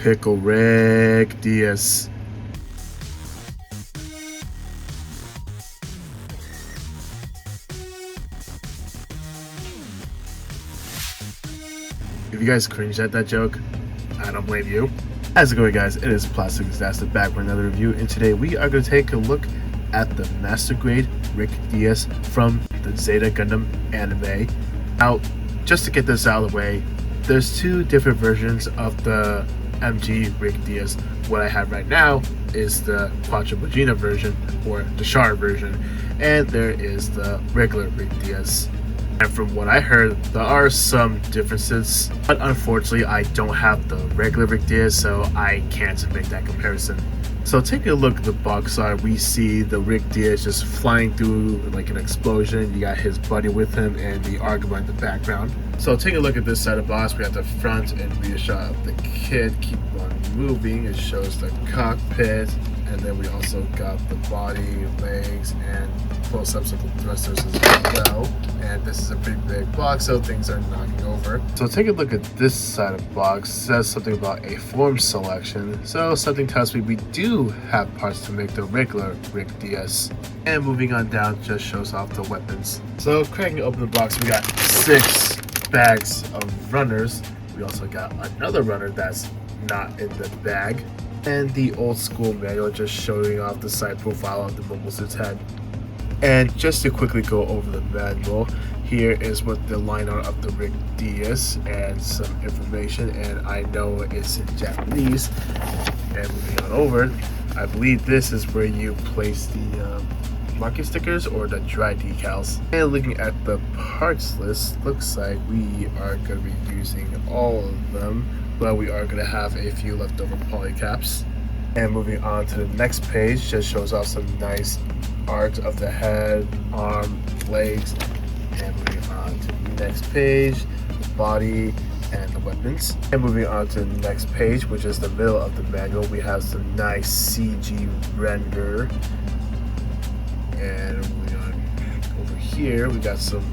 Pickle Rick Diaz. If you guys cringed at that joke, I don't blame you. How's it going, guys? It is Plastic Disasta back with another review, and today we are going to take a look at the Master Grade Rick Diaz from the Zeta Gundam anime. Now, just to get this out of the way, there's two different versions of the MG Rick Diaz. What I have right now is the Quattro Magina version, or the Char version, and there is the regular Rick Diaz. And from what I heard, there are some differences, but unfortunately I don't have the regular Rick Diaz, so I can't make that comparison. So taking a look at the box art, we see the Rick Diaz just flying through like an explosion. You got his buddy with him and the Argama in the background. So taking a look at this side of the box, we have the front and rear shot of the kit. Keep on moving, it shows the cockpit, and then we also got the body, legs, and close-ups of the thrusters as well. And this is a pretty big box, so things are knocking over. So take a look at this side of the box. It says something about a form selection, so something tells me we do have parts to make the regular Rick Diaz. And moving on down just shows off the weapons. So cracking open the box, we got 6 bags of runners. We also got another runner that's not in the bag, and the old school manual just showing off the side profile of the mobile suit's head. And just to quickly go over the manual, here is what the line art of the Rick Diaz and some information, and I know it's in Japanese. And moving on over, I believe this is where you place the marking stickers or the dry decals. And looking at the parts list, looks like we are going to be using all of them, but we are going to have a few leftover poly caps. And moving on to the next page, just shows off some nice art of the head, arm, legs. And moving on to the next page, the body and the weapons. And moving on to the next page, which is the middle of the manual, we have some nice CG render. And moving on over here, we got some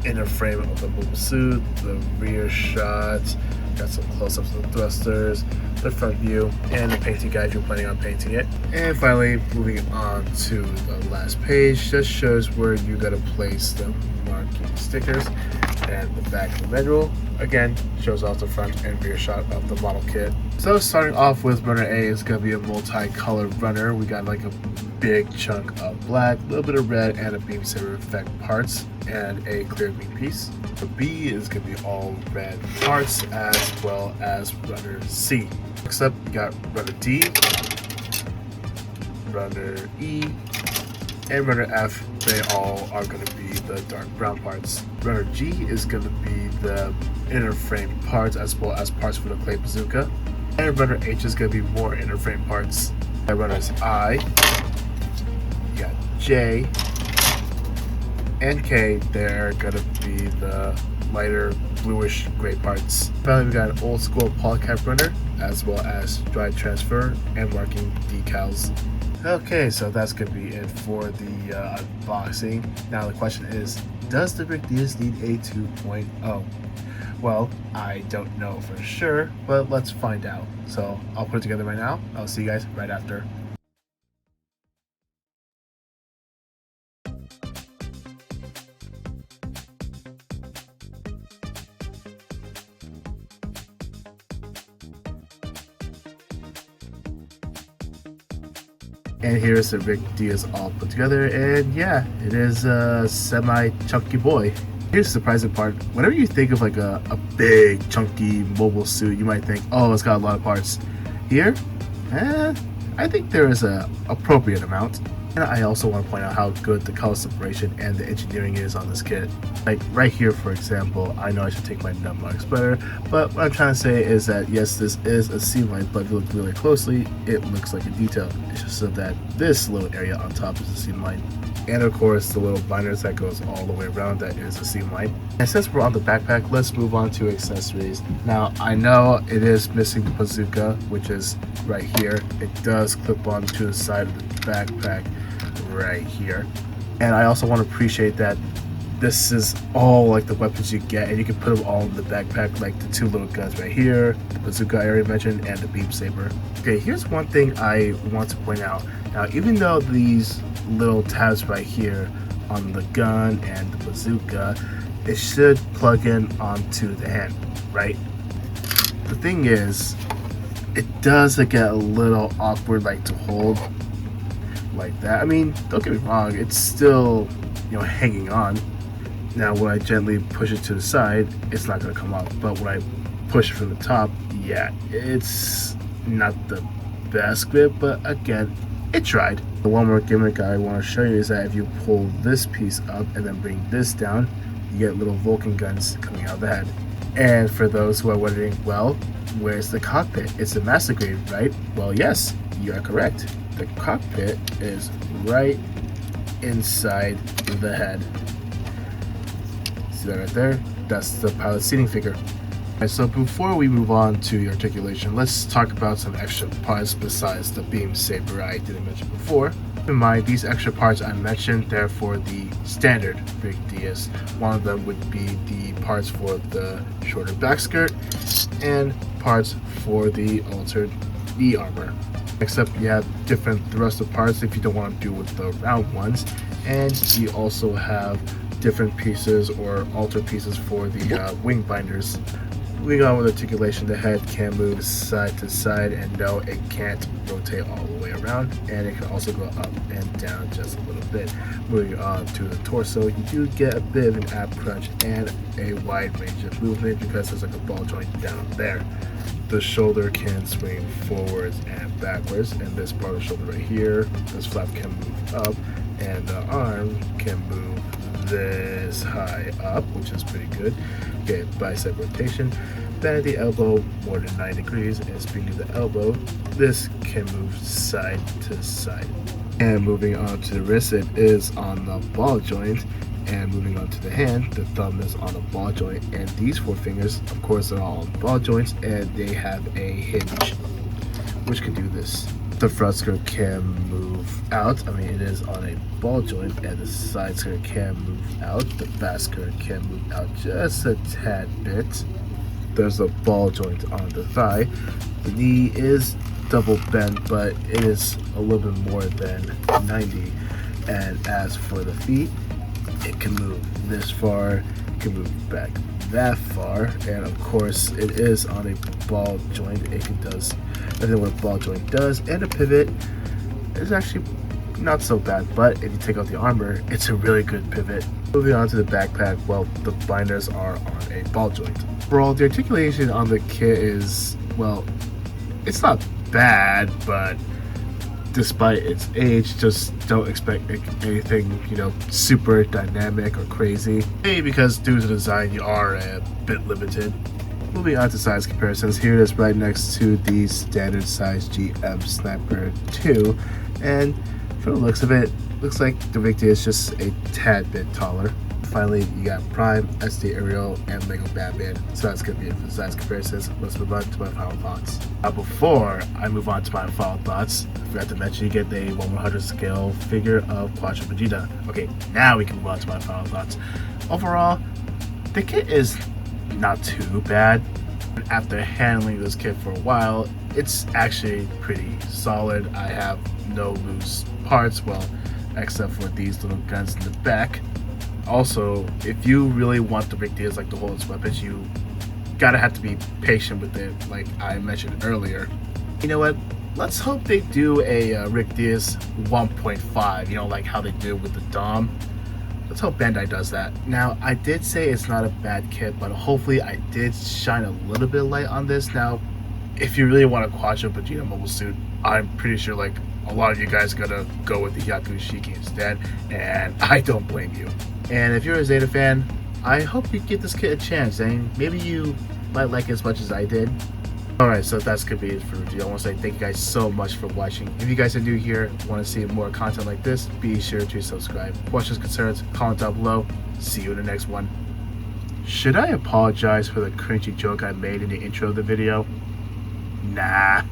inner frame of the mobile suit, the rear shots, got some close-ups of the thrusters, the front view, and the painting guide you're planning on painting it. And finally, moving on to the last page, just shows where you gotta place the marking stickers. And the back of the manual, again, shows off the front and rear shot of the model kit. So starting off with runner A is gonna be a multicolored runner. We got like a big chunk of black, a little bit of red, and a beam saber effect parts, and a clear green piece. The B is going to be all red parts, as well as runner C. Next up, we got runner D, runner E, and runner F. They all are going to be the dark brown parts. Runner G is going to be the inner frame parts, as well as parts for the clay bazooka. And runner H is going to be more inner frame parts. And runners I, you got J and K, they're gonna be the lighter bluish gray parts. Finally, we got an old school polycap runner, as well as dry transfer and marking decals. Okay, so that's gonna be it for the unboxing. Now the question is, does the Rick Diaz need a 2.0? Well, I don't know for sure, but let's find out. So I'll put it together right now. I'll see you guys right after. And here's the Rick Diaz all put together, and yeah, it is a semi-chunky boy. Here's the surprising part. Whenever you think of like a big, chunky mobile suit, you might think, oh, it's got a lot of parts. Here, I think there is a appropriate amount. And I also want to point out how good the color separation and the engineering is on this kit. Like right here, for example, I know I should take my nut marks better, but what I'm trying to say is that yes, this is a seam line, but if you look really closely, it looks like a detail. It's just so that this little area on top is a seam line. And of course, the little binders that goes all the way around, that is a seam line. And since we're on the backpack, let's move on to accessories. Now, I know it is missing the bazooka, which is right here. It does clip on to the side of the backpack right here. And I also want to appreciate that this is all like the weapons you get, and you can put them all in the backpack, like the 2 little guns right here, the bazooka I already mentioned, and the beam saber. Okay, here's one thing I want to point out. Now, even though these little tabs right here on the gun and the bazooka, it should plug in onto the hand, right? The thing is, it does get a little awkward, like to hold like that. I mean, don't get me wrong, it's still, you know, hanging on. Now, when I gently push it to the side, it's not going to come off. But when I push it from the top, yeah, it's not the best grip. But again, it tried. The one more gimmick I want to show you is that if you pull this piece up and then bring this down, you get little Vulcan guns coming out of the head. And for those who are wondering, well, where's the cockpit? It's the master grade, right? Well, yes, you are correct. The cockpit is right inside the head. See that right there? That's the pilot seating figure. Alright, so before we move on to the articulation, let's talk about some extra parts besides the beam saber I didn't mention before. Keep in mind, these extra parts I mentioned, they're for the standard Rig Diaz. One of them would be the parts for the shorter back skirt and parts for the altered knee armor. Except you have different thruster parts if you don't want to do with the round ones, and you also have different pieces or alter pieces for the wing binders. Moving on with articulation, the head can move side to side, and no, it can't rotate all the way around, and it can also go up and down just a little bit. Moving on to the torso, you do get a bit of an ab crunch and a wide range of movement because there's like a ball joint down there. The shoulder can swing forwards and backwards, and this part of the shoulder right here, this flap can move up, and the arm can move this high up, which is pretty good. Okay, bicep rotation, bend at the elbow more than 90 degrees, and speaking of the elbow, this can move side to side. And moving on to the wrist, it is on the ball joint. And moving on to the hand, the thumb is on a ball joint, and these 4 fingers, of course, are all on ball joints, and they have a hinge, which can do this. The front skirt can move out. I mean, it is on a ball joint, and the side skirt can move out. The back skirt can move out just a tad bit. There's a ball joint on the thigh. The knee is double bent, but it is a little bit more than 90. And as for the feet, it can move this far, it can move back that far, and of course it is on a ball joint. It does everything what a ball joint does, and a pivot is actually not so bad, but if you take out the armor, it's a really good pivot. Moving on to the backpack, well, the binders are on a ball joint. Overall, the articulation on the kit is, well, it's not bad, but despite its age, just don't expect anything, you know, super dynamic or crazy. Maybe because due to design, you are a bit limited. Moving on to size comparisons, here it is right next to the standard size GM Sniper 2, and from the looks of it, looks like the Rig Diaz is just a tad bit taller. Finally, you got Prime, SD Ariel, and Lego Batman. So that's going to be it for the size comparisons. Let's move on to my final thoughts. Before I move on to my final thoughts, I forgot to mention you get the 1/100 scale figure of Quadro Vegeta. Okay, now we can move on to my final thoughts. Overall, the kit is not too bad. After handling this kit for a while, it's actually pretty solid. I have no loose parts, well, except for these little guns in the back. Also, if you really want the Rig Diaz like to hold its weapons, you gotta have to be patient with it, like I mentioned earlier. You know what? Let's hope they do a Rig Diaz 1.5, you know, like how they did with the Dom. Let's hope Bandai does that. Now, I did say it's not a bad kit, but hopefully I did shine a little bit of light on this. Now, if you really want a Quadro Vegeta mobile suit, I'm pretty sure like a lot of you guys are gonna go with the Yaku Shiki instead, and I don't blame you. And if you're a Zeta fan, I hope you give this kit a chance, and maybe you might like it as much as I did. Alright, so that's gonna be it for the video. I want to say thank you guys so much for watching. If you guys are new here, want to see more content like this, be sure to subscribe. Questions, concerns, comment down below. See you in the next one. Should I apologize for the cringy joke I made in the intro of the video? Nah.